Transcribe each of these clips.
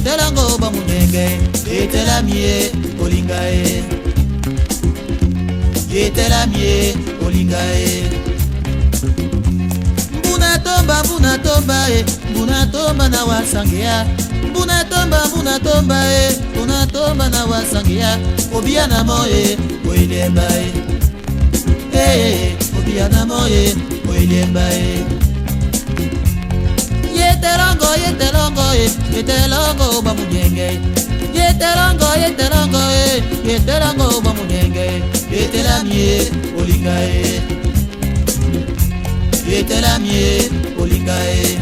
yetelango bamunenge yetelamie olingae yetelamie olingae mbuna tomba mbuna tomba na wasangea mbuna tomba mbuna tomba na wasangea obia na moye oilemba obia na moye oilemba yetelango bamunenge yetelango bamunenge yetelamie olingae yetelamie olingae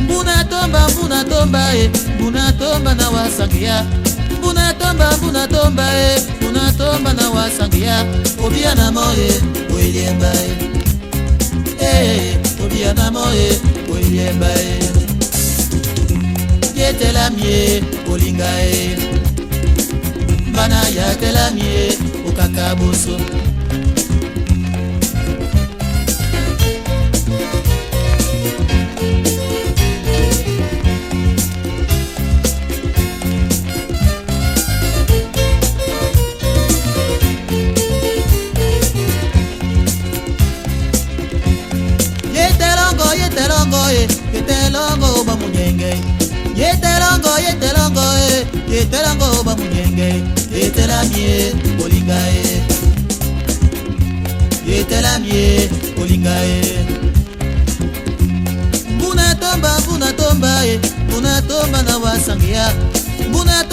mbuna tomba na wasangia mbuna tomba na wasangia obia na moye oilemba obia na moye oilemba yetelamie olingae bana yatelamie okakaboso yetelango bamunenge yetelango bamunenge yetelamie olingae yetelamie olingae mbuna tomba na wasangia mbuna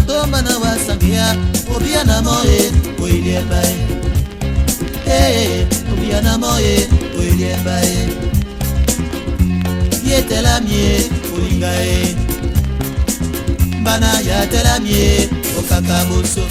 tomba na wasangia obia na moye oilemba obia na moye oilemba yetelamie olingae bana yatelamie okakaboso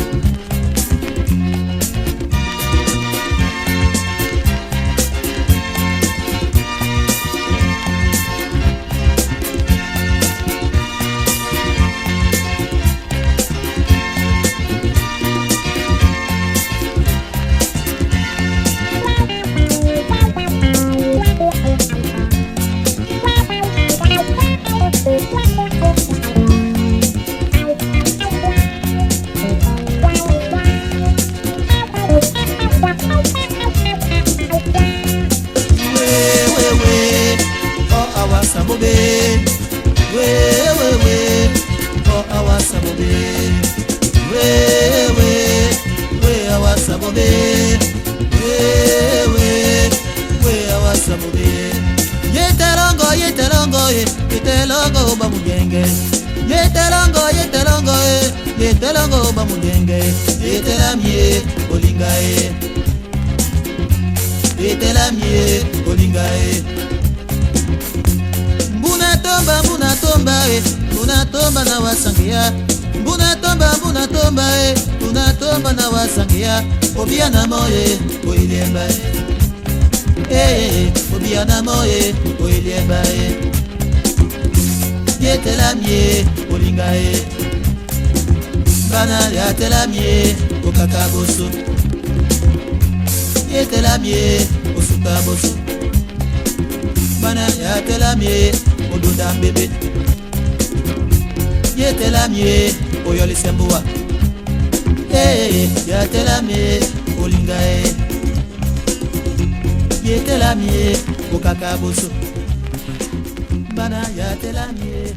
yetelango bamunenge yetelango bamunenge yetelamie olingae yetelamie olingae mbuna tomba na wasangia mbuna tomba na wasangia obia na moye oilemba obia na moye oilemba yetelamie olingae bana yatelamie okakaboso yetelamie osukaboso bana yatelamie odunda mbebe yetelamie oyolisembuwa yatelamie olingae yetelamie okakaboso bana yatelamie